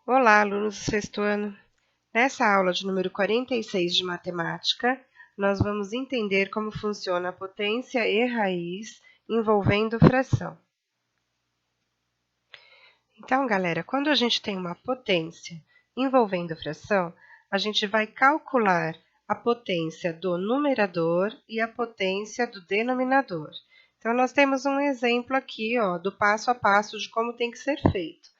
Olá, alunos do sexto ano. Nessa aula de número 46 de matemática, nós vamos entender como funciona a potência e raiz envolvendo fração. Então, galera, quando a gente tem uma potência envolvendo fração, a gente vai calcular a potência do numerador e a potência do denominador. Então, nós temos um exemplo aqui, ó, do passo a passo de como tem que ser feito.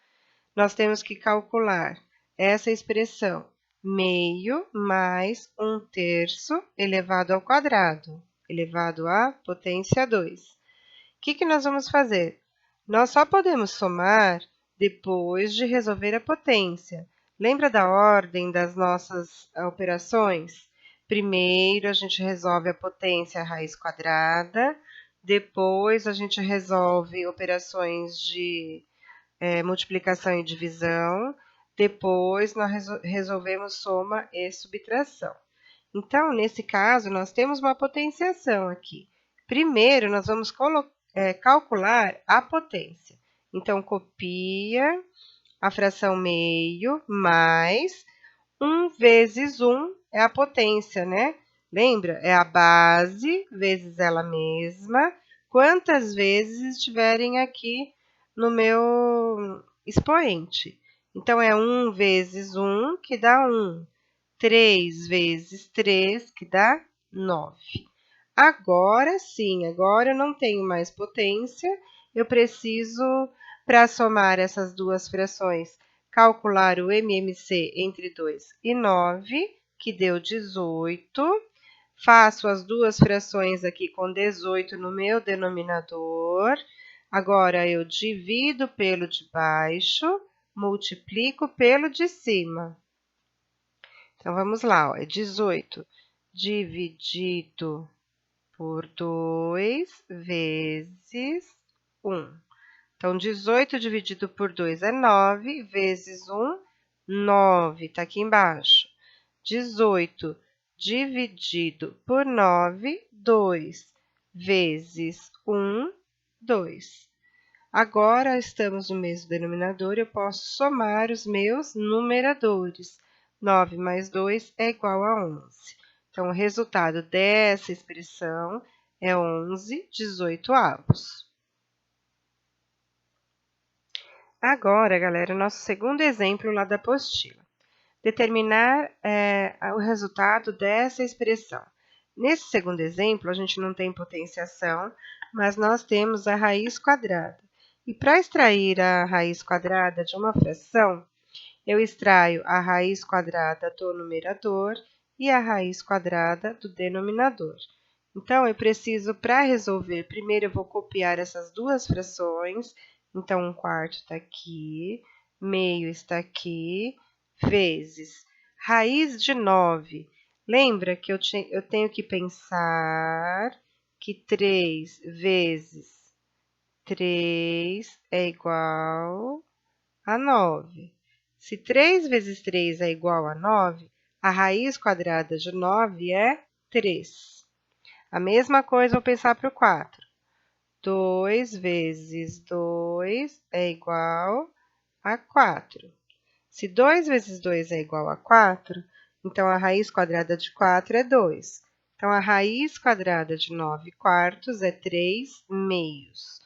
Nós temos que calcular essa expressão, meio mais 1/3 elevado ao quadrado, elevado à potência 2. O que nós vamos fazer? Nós só podemos somar depois de resolver a potência. Lembra da ordem das nossas operações? Primeiro, a gente resolve a potência a raiz quadrada, depois a gente resolve operações de multiplicação e divisão, depois nós resolvemos soma e subtração. Então, nesse caso, nós temos uma potenciação aqui. Primeiro, nós vamos calcular a potência. Então, copia a fração meio mais 1 vezes 1 é a potência, né? Lembra? É a base vezes ela mesma. Quantas vezes estiverem aqui no meu expoente. Então, é 1 vezes 1, que dá 1. 3 vezes 3, que dá 9. Agora sim, agora eu não tenho mais potência, eu preciso, para somar essas duas frações, calcular o MMC entre 2 e 9, que deu 18. Faço as duas frações aqui com 18 no meu denominador. Agora, eu divido pelo de baixo, multiplico pelo de cima. Então, vamos lá, ó, é 18 dividido por 2 vezes 1. Então, 18 dividido por 2 é 9, vezes 1, 9, está aqui embaixo. 18 dividido por 9, 2, vezes 1, 2. Agora, estamos no mesmo denominador, eu posso somar os meus numeradores. 9 mais 2 é igual a 11. Então, o resultado dessa expressão é 11/18. Agora, galera, nosso segundo exemplo lá da apostila. Determinar o resultado dessa expressão. Nesse segundo exemplo, a gente não tem potenciação, mas nós temos a raiz quadrada. E para extrair a raiz quadrada de uma fração, eu extraio a raiz quadrada do numerador e a raiz quadrada do denominador. Então, eu preciso, para resolver, primeiro eu vou copiar essas duas frações. Então, 1/4 está aqui, meio está aqui, vezes raiz de 9. Lembra que eu tenho que pensar que 3 vezes 3 é igual a 9. Se 3 vezes 3 é igual a 9, a raiz quadrada de 9 é 3. A mesma coisa, vou pensar para o 4. 2 vezes 2 é igual a 4. Se 2 vezes 2 é igual a 4, então a raiz quadrada de 4 é 2. Então, a raiz quadrada de 9/4 é 3 meios.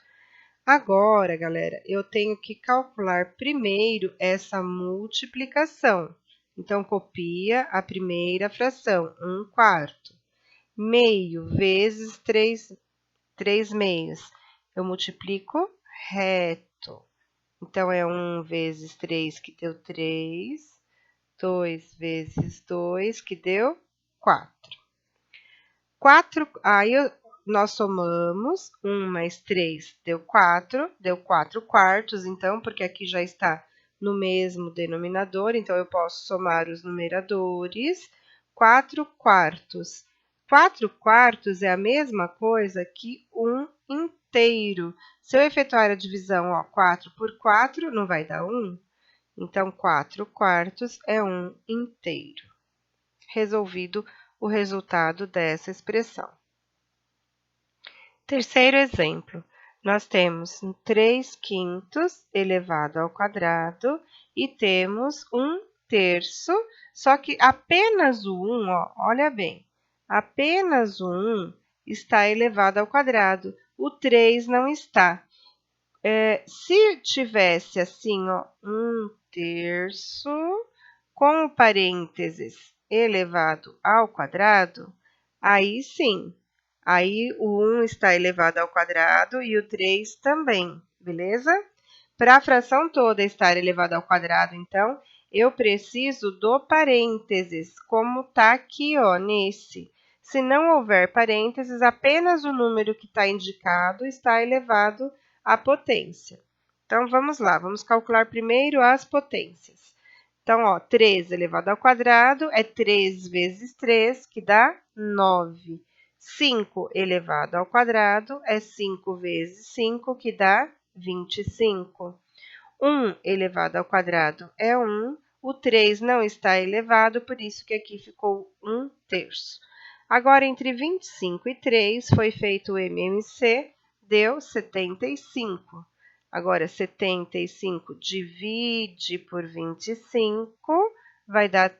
Agora, galera, eu tenho que calcular primeiro essa multiplicação. Então, copia a primeira fração, 1/4. Meio vezes 3 meios. Eu multiplico reto. Então, é 1 vezes 3, que deu 3. 2 vezes 2, que deu 4. Aí nós somamos, 1 mais 3 deu 4 quartos, então, porque aqui já está no mesmo denominador, então eu posso somar os numeradores. 4 quartos. 4 quartos é a mesma coisa que 1 inteiro. Se eu efetuar a divisão, ó, 4 por 4, não vai dar 1? Então, 4 quartos é 1 inteiro. Resolvido o resultado dessa expressão. Terceiro exemplo. nós temos 3/5 elevado ao quadrado e temos 1/3, só que apenas o 1, ó, olha bem, apenas o 1 está elevado ao quadrado, o 3 não está. Se tivesse assim, ó, 1/3 com o parênteses elevado ao quadrado, aí sim, aí o 1 está elevado ao quadrado e o 3 também, beleza? Para a fração toda estar elevada ao quadrado, então, eu preciso do parênteses, como está aqui, ó, nesse. Se não houver parênteses, apenas o número que está indicado está elevado à potência. Então, vamos lá, vamos calcular primeiro as potências. Então, ó, 3 elevado ao quadrado é 3 vezes 3, que dá 9. 5 elevado ao quadrado é 5 vezes 5, que dá 25. 1 elevado ao quadrado é 1. O 3 não está elevado, por isso que aqui ficou 1/3. Agora, entre 25 e 3, foi feito o MMC, deu 75. Agora, 75 divide por 25, vai dar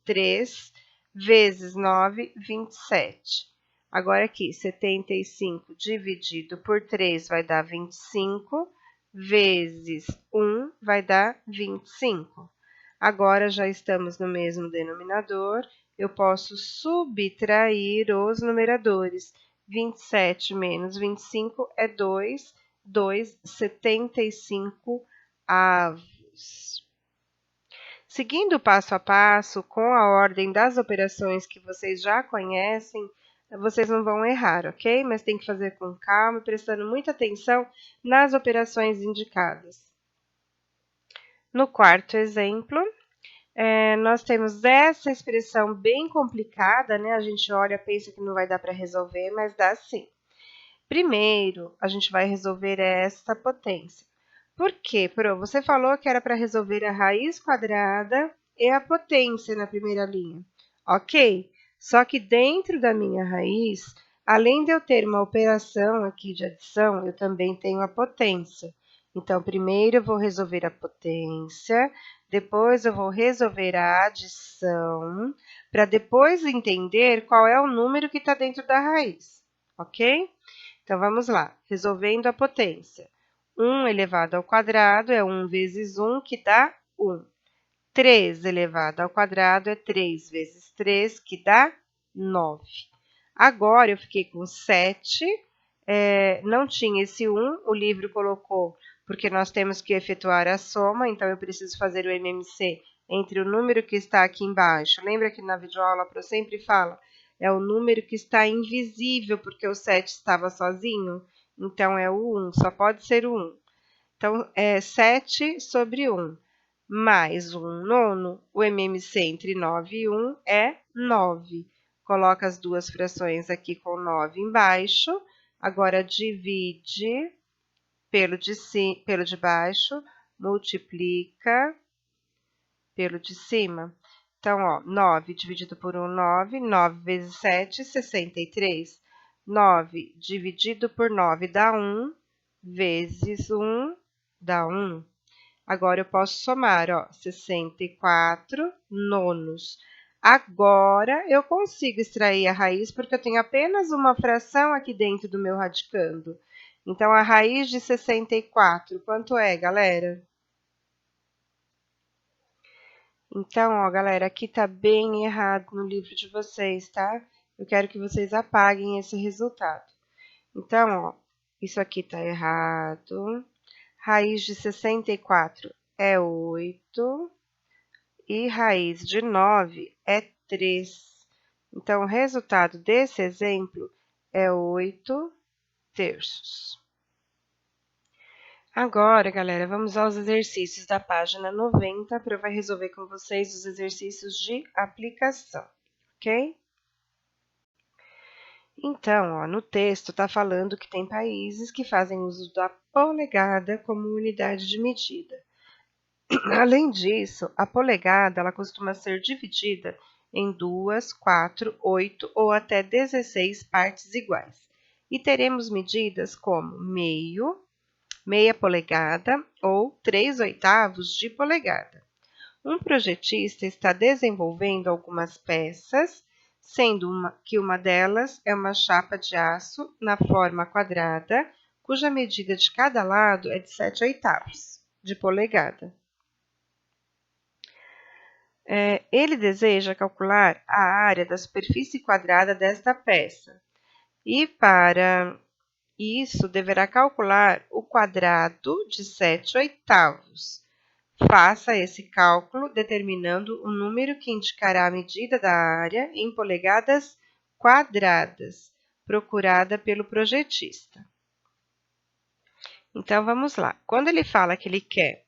3 vezes 9, 27. Agora, aqui, 75 dividido por 3 vai dar 25, vezes 1 vai dar 25. Agora, já estamos no mesmo denominador, eu posso subtrair os numeradores. 27 menos 25 é 2, 2,75 avos. Seguindo passo a passo, com a ordem das operações que vocês já conhecem, vocês não vão errar, ok? Mas tem que fazer com calma e prestando muita atenção nas operações indicadas. No quarto exemplo, nós temos essa expressão bem complicada, né? A gente olha, pensa que não vai dar para resolver, mas dá sim. Primeiro, a gente vai resolver essa potência. Por quê, Pro? Você falou que era para resolver a raiz quadrada e a potência na primeira linha. Ok, só que dentro da minha raiz, além de eu ter uma operação aqui de adição, eu também tenho a potência. Então, primeiro eu vou resolver a potência, depois eu vou resolver a adição, para depois entender qual é o número que está dentro da raiz, ok? Então, vamos lá, resolvendo a potência. 1 elevado ao quadrado é 1 vezes 1, que dá 1. 3 elevado ao quadrado é 3 vezes 3, que dá 9. Agora, eu fiquei com 7, não tinha esse 1, o livro colocou, porque nós temos que efetuar a soma, então eu preciso fazer o MMC entre o número que está aqui embaixo. Lembra que na videoaula a Pro sempre fala? É o número que está invisível, porque o 7 estava sozinho. Então, é o 1, só pode ser o 1. Então, é 7 sobre 1, mais 1 nono. O MMC entre 9 e 1 é 9. Coloca as duas frações aqui com 9 embaixo. Agora, divide pelo de baixo, multiplica pelo de cima. Então, ó, 9 dividido por 1, 9. 9 vezes 7, 63. 9 dividido por 9 dá 1, vezes 1 dá 1. Agora, eu posso somar, ó, 64 nonos. Agora, eu consigo extrair a raiz, porque eu tenho apenas uma fração aqui dentro do meu radicando. Então, a raiz de 64, quanto é, galera? Então, ó, galera, aqui tá bem errado no livro de vocês, tá? Eu quero que vocês apaguem esse resultado. Então, ó, isso aqui tá errado. Raiz de 64 é 8 e raiz de 9 é 3. Então, o resultado desse exemplo é 8/3. Agora, galera, vamos aos exercícios da página 90, para eu vai resolver com vocês os exercícios de aplicação, ok? Então, ó, no texto está falando que tem países que fazem uso da polegada como unidade de medida. Além disso, a polegada ela costuma ser dividida em 2, 4, 8 ou até 16 partes iguais. E teremos medidas como meio, meia polegada ou 3/8 de polegada. Um projetista está desenvolvendo algumas peças, sendo que uma delas é uma chapa de aço na forma quadrada, cuja medida de cada lado é de 7/8 de polegada. Ele deseja calcular a área da superfície quadrada desta peça e, para isso, deverá calcular o quadrado de 7/8. Faça esse cálculo determinando o número que indicará a medida da área em polegadas quadradas, procurada pelo projetista. Então, vamos lá. Quando ele fala que ele quer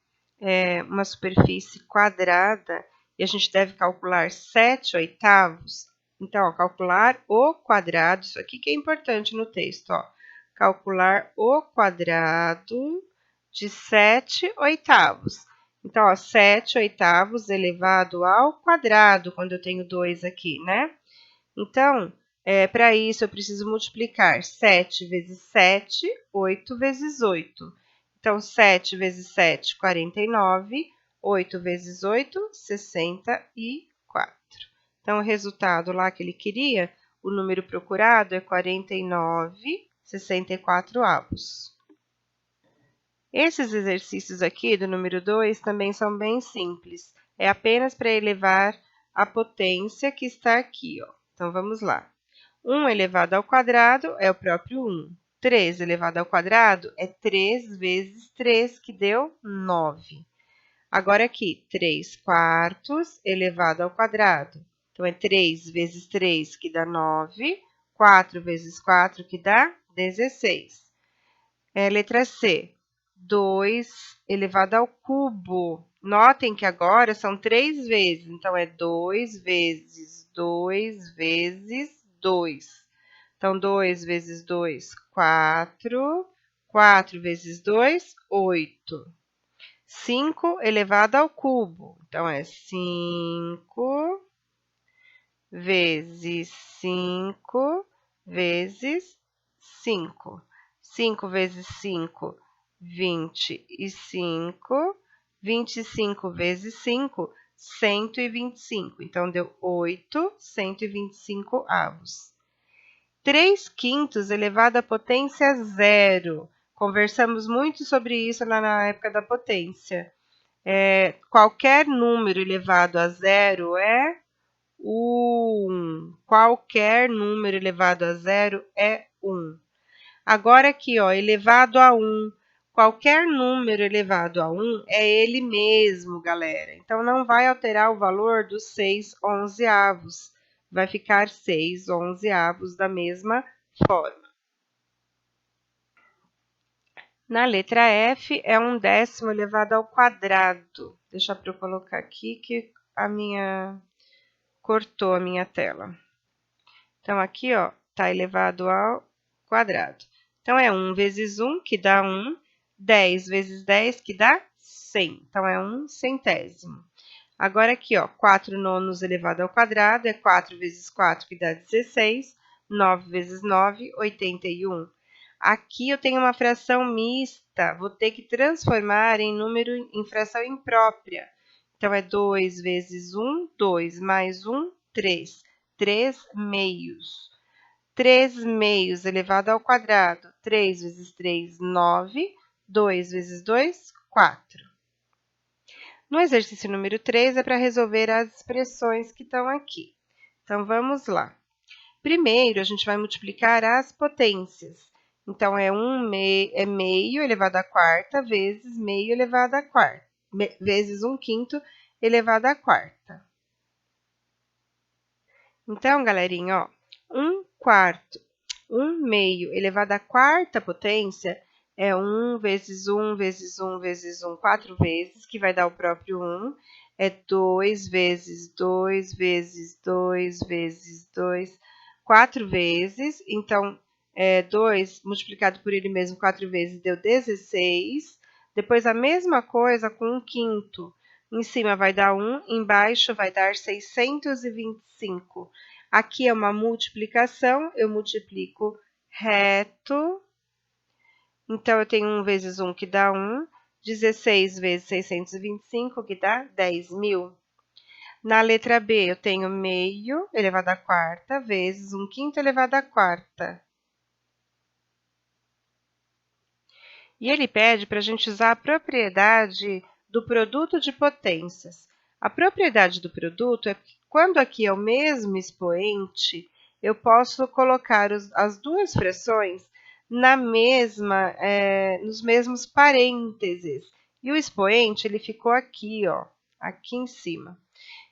uma superfície quadrada e a gente deve calcular 7/8, então, ó, calcular o quadrado, isso aqui que é importante no texto, ó, calcular o quadrado de 7/8. Então, ó, 7/8 elevado ao quadrado, quando eu tenho 2 aqui, né? Então, para isso, eu preciso multiplicar 7 vezes 7, 8 vezes 8. Então, 7 vezes 7, 49. 8 vezes 8, 64. Então, o resultado lá que ele queria, o número procurado é 49/64. Esses exercícios aqui do número 2 também são bem simples. É apenas para elevar a potência que está aqui, ó. Então, vamos lá. 1 elevado ao quadrado é o próprio 1. 3 elevado ao quadrado é 3 vezes 3, que deu 9. Agora aqui, 3/4 elevado ao quadrado. Então, é 3 vezes 3, que dá 9. 4 vezes 4, que dá 16. Letra C, 2 elevado ao cubo. Notem que agora são 3 vezes, então é 2 vezes 2 vezes 2. Então, 2 vezes 2, 4. 4 vezes 2, 8. 5 elevado ao cubo. Então, é 5 vezes 5 vezes 5. 5 vezes 5, 25. 25 vezes 5, 125. Então, deu 8 125avos. 3/5 elevado à potência zero. Conversamos muito sobre isso lá na época da potência. Qualquer número elevado a zero é 1. Qualquer número elevado a zero é 1. Agora aqui, ó, elevado a 1. Qualquer número elevado a 1 é ele mesmo, galera. Então, não vai alterar o valor dos 6/11. Vai ficar 6/11 da mesma forma. Na letra F, é 1/10 elevado ao quadrado. Deixa eu colocar aqui que cortou a minha tela. Então, aqui, ó, tá elevado ao quadrado. Então, é 1 vezes 1, que dá 1. 10 vezes 10, que dá 100. Então, é 1/100. Agora, aqui, ó, 4/9 elevado ao quadrado é 4 vezes 4, que dá 16. 9 vezes 9, 81. Aqui eu tenho uma fração mista, vou ter que transformar em fração imprópria. Então, é 2 vezes 1, 2, mais 1, 3. 3 meios. 3 meios elevado ao quadrado. 3 vezes 3, 9. 2 vezes 2, 4. No exercício número 3, é para resolver as expressões que estão aqui. Então, vamos lá. Primeiro, a gente vai multiplicar as potências. Então, é meio elevado à quarta vezes meio elevado à quarta, vezes 1/5 elevado à quarta. Então, galerinha, ó, 1/4, 1 meio elevado à quarta potência é 1 vezes 1 vezes 1 vezes 1, 4 vezes, que vai dar o próprio 1. É 2 vezes 2 vezes 2 vezes 2, 4 vezes. Então, 2 multiplicado por ele mesmo 4 vezes deu 16. Depois, a mesma coisa com 1/5. Em cima vai dar 1, embaixo vai dar 625. Aqui é uma multiplicação, eu multiplico reto. Então, eu tenho 1 vezes 1, que dá 1. 16 vezes 625, que dá 10.000. Na letra B, eu tenho meio elevado à quarta vezes 1/5 elevado à quarta. E ele pede para a gente usar a propriedade do produto de potências. A propriedade do produto é que, quando aqui é o mesmo expoente, eu posso colocar as duas frações nos mesmos parênteses. E o expoente ele ficou aqui, ó, aqui em cima.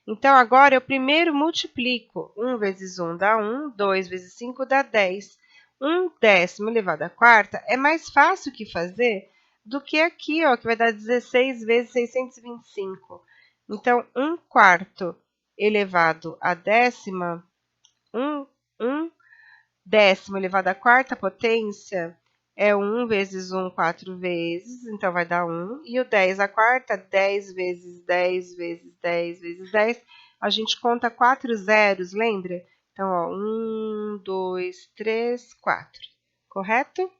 Então, agora eu primeiro multiplico. 1 vezes 1 dá 1, 2 vezes 5 dá 10. 1/10 elevado à quarta é mais fácil que fazer do que aqui, ó, que vai dar 16 vezes 625. Então, 1/4 elevado à décima, 1 décimo elevado à quarta potência é 1 vezes 1, 4 vezes, então vai dar 1. E o 10 à quarta, 10 vezes 10 vezes 10 vezes 10. A gente conta 4 zeros, lembra? Então, ó, 1, 2, 3, 4. Correto?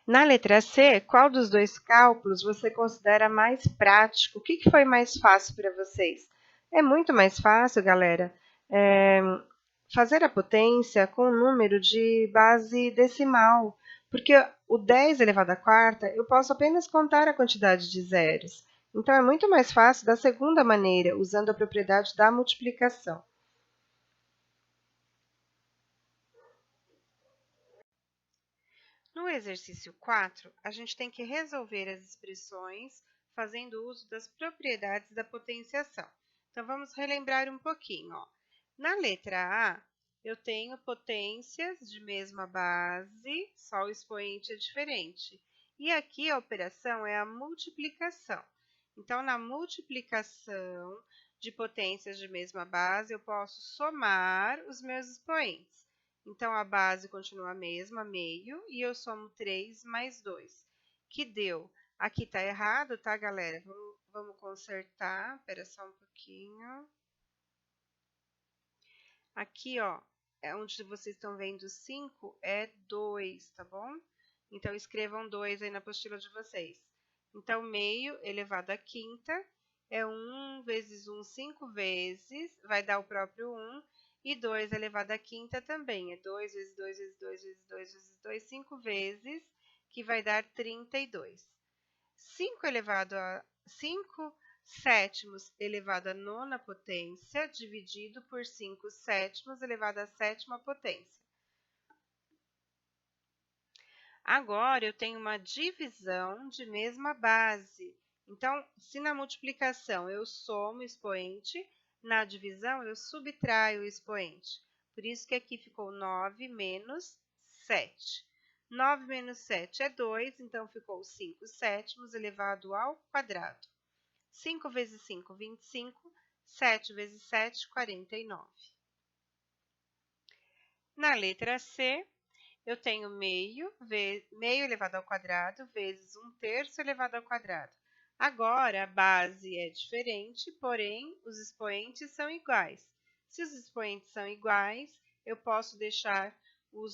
Na letra C, qual dos dois cálculos você considera mais prático? O que foi mais fácil para vocês? É muito mais fácil, galera, fazer a potência com um número de base decimal, porque o 10 elevado à quarta, eu posso apenas contar a quantidade de zeros. Então, é muito mais fácil da segunda maneira, usando a propriedade da multiplicação. No exercício 4, a gente tem que resolver as expressões fazendo uso das propriedades da potenciação. Então, vamos relembrar um pouquinho. Ó. Na letra A, eu tenho potências de mesma base, só o expoente é diferente. E aqui a operação é a multiplicação. Então, na multiplicação de potências de mesma base, eu posso somar os meus expoentes. Então, a base continua a mesma, meio, e eu somo 3 mais 2, que deu. Aqui está errado, tá, galera? Vamos consertar. Espera só um pouquinho. Aqui, ó, é onde vocês estão vendo 5, é 2, tá bom? Então, escrevam 2 aí na apostila de vocês. Então, meio elevado à quinta é 1 vezes 1, 5 vezes, vai dar o próprio 1. E 2 elevado à quinta também, é 2 vezes 2 vezes 2 vezes 2 vezes 2, 5 vezes, que vai dar 32. 5 sétimos elevado à nona potência, dividido por 5 sétimos elevado à sétima potência. Agora, eu tenho uma divisão de mesma base. Então, se na multiplicação eu somo o expoente, na divisão eu subtraio o expoente. Por isso que aqui ficou 9 menos 7. 9 menos 7 é 2, então ficou 5 sétimos elevado ao quadrado. 5 vezes 5, 25. 7 vezes 7, 49. Na letra C, eu tenho meio elevado ao quadrado vezes 1/3 elevado ao quadrado. Agora, a base é diferente, porém, os expoentes são iguais. Se os expoentes são iguais, eu posso deixar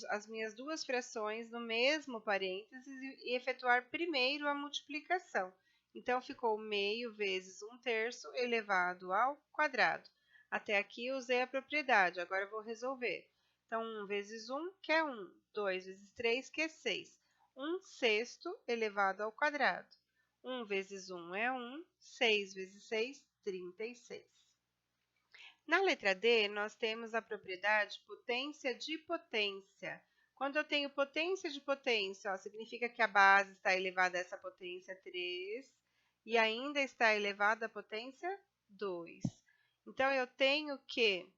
as minhas duas frações no mesmo parênteses e efetuar primeiro a multiplicação. Então, ficou meio vezes 1/3 elevado ao quadrado. Até aqui eu usei a propriedade, agora eu vou resolver. Então, 1 vezes 1, que é 1. 2 vezes 3, que é 6. 1/6 elevado ao quadrado. 1 vezes 1 é 1. 6 vezes 6, 36. Na letra D, nós temos a propriedade potência de potência. Quando eu tenho potência de potência, ó, significa que a base está elevada a essa potência 3 e ainda está elevada à potência 2. Então, eu tenho que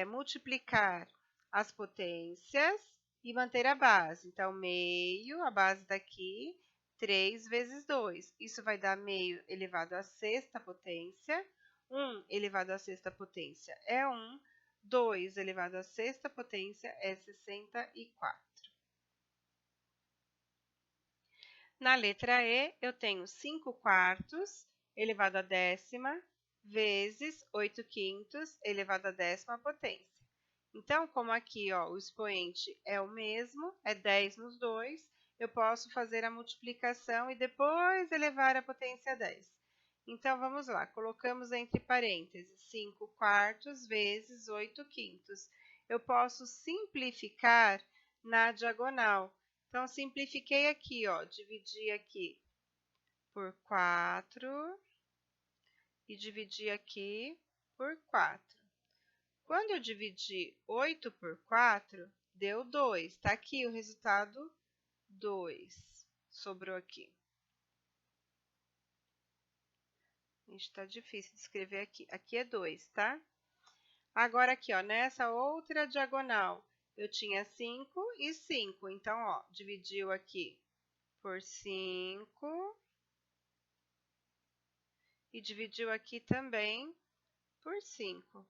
multiplicar as potências e manter a base. Então, meio, a base daqui, 3 vezes 2. Isso vai dar meio elevado à sexta potência. 1 elevado à sexta potência é 1. 2 elevado à sexta potência é 64. Na letra E, eu tenho 5 quartos elevado à décima vezes 8 quintos elevado à décima potência. Então, como aqui ó, o expoente é o mesmo, é 10 nos dois, eu posso fazer a multiplicação e depois elevar a potência a 10. Então, vamos lá, colocamos entre parênteses 5 quartos vezes 8 quintos. Eu posso simplificar na diagonal. Então, simplifiquei aqui, ó, dividi aqui por 4 e dividi aqui por 4. Quando eu dividi 8 por 4, deu 2. Está aqui o resultado 2. Sobrou aqui. Está difícil de escrever aqui. Aqui é 2, tá? Agora aqui, ó, nessa outra diagonal, eu tinha 5 e 5. Então, ó, dividiu aqui por 5 e dividiu aqui também por 5.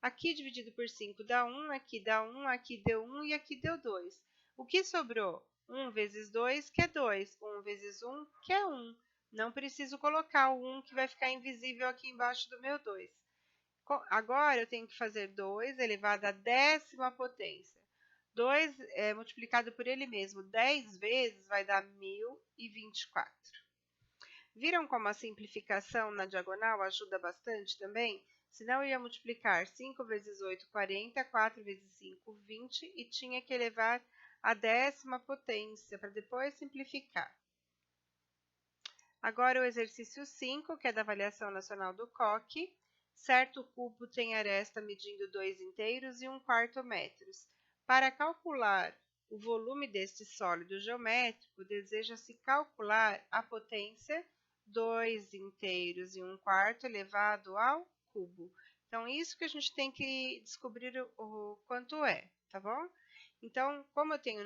Aqui dividido por 5 dá 1, aqui dá 1, aqui deu 1 e aqui deu 2. O que sobrou? 1 vezes 2, que é 2. 1 vezes 1, que é 1. Não preciso colocar o 1, que vai ficar invisível aqui embaixo do meu 2. Agora, eu tenho que fazer 2 elevado à 10ª potência. 2 multiplicado por ele mesmo 10 vezes vai dar 1024. Viram como a simplificação na diagonal ajuda bastante também? Senão eu ia multiplicar 5 vezes 8, 40, 4 vezes 5, 20 e tinha que elevar a 10ª potência para depois simplificar. Agora o exercício 5, que é da avaliação nacional do COC. Certo cubo tem aresta medindo 2 inteiros e 1/4 metros. Para calcular o volume deste sólido geométrico, deseja-se calcular a potência 2 inteiros e 1/4 elevado ao cubo. Então, isso que a gente tem que descobrir o quanto é, tá bom? Então, como eu tenho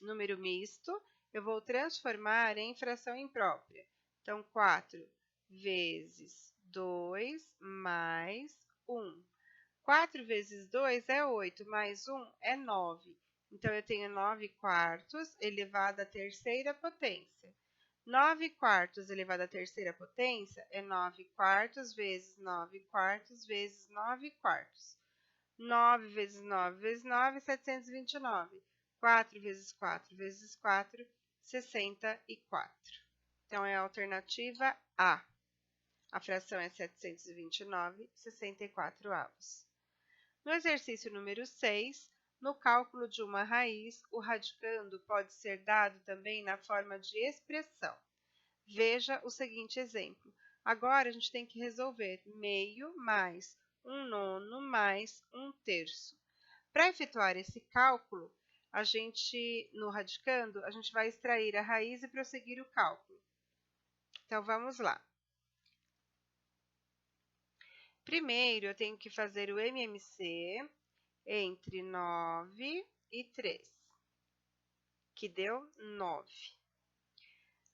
número misto, eu vou transformar em fração imprópria. Então, 4 vezes 2 mais 1. 4 vezes 2 é 8, mais 1 é 9. Então, eu tenho 9 quartos elevado à terceira potência. 9 quartos elevado à terceira potência é 9 quartos vezes 9 quartos vezes 9 quartos. 9 vezes 9 vezes 9, 729. 4 vezes 4 vezes 4, 64. Então, é a alternativa A. A fração é 729, 64 avos. No exercício número 6, no cálculo de uma raiz, o radicando pode ser dado também na forma de expressão. Veja o seguinte exemplo. Agora, a gente tem que resolver meio mais 1/9 mais 1/3. Para efetuar esse cálculo, no radicando, a gente vai extrair a raiz e prosseguir o cálculo. Então, vamos lá. Primeiro, eu tenho que fazer o MMC entre 9 e 3, que deu 9.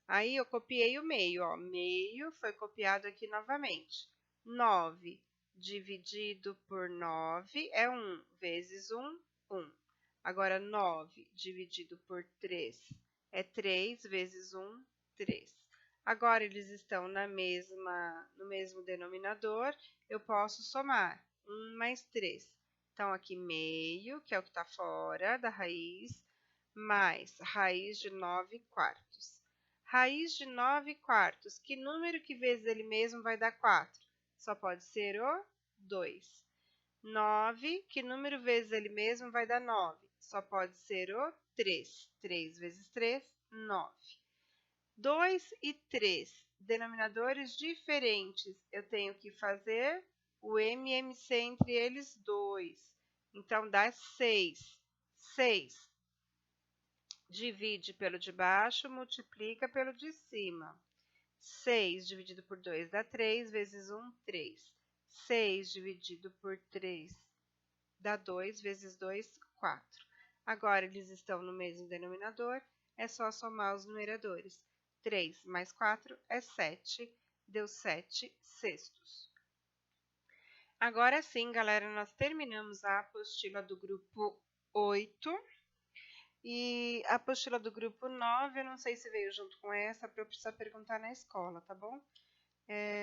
Aí, eu copiei o meio, ó. Meio foi copiado aqui novamente. 9 dividido por 9 é 1, vezes 1, 1. Agora, 9 dividido por 3 é 3, vezes 1, 3. Agora, eles estão no mesmo denominador, eu posso somar 1 mais 3. Então, aqui meio, que é o que está fora da raiz, mais raiz de 9 quartos. Raiz de 9 quartos, que número que vezes ele mesmo vai dar 4? Só pode ser o 2. 9, que número vezes ele mesmo vai dar 9? Só pode ser o 3. 3 vezes 3, 9. 2 e 3, denominadores diferentes. Eu tenho que fazer o MMC entre eles dois. Então, dá 6. 6. Divide pelo de baixo, multiplica pelo de cima. 6 dividido por 2 dá 3, vezes 1, 3. 6 dividido por 3 dá 2, vezes 2, 4. Agora, eles estão no mesmo denominador, é só somar os numeradores. 3 mais 4 é 7, deu 7 sextos. Agora sim, galera, nós terminamos a apostila do grupo 8. E a apostila do grupo 9, eu não sei se veio junto com essa, para eu precisar perguntar na escola, tá bom?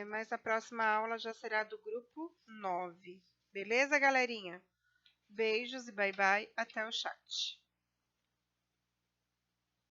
Mas a próxima aula já será do grupo 9. Beleza, galerinha? Beijos e bye bye, até o chat.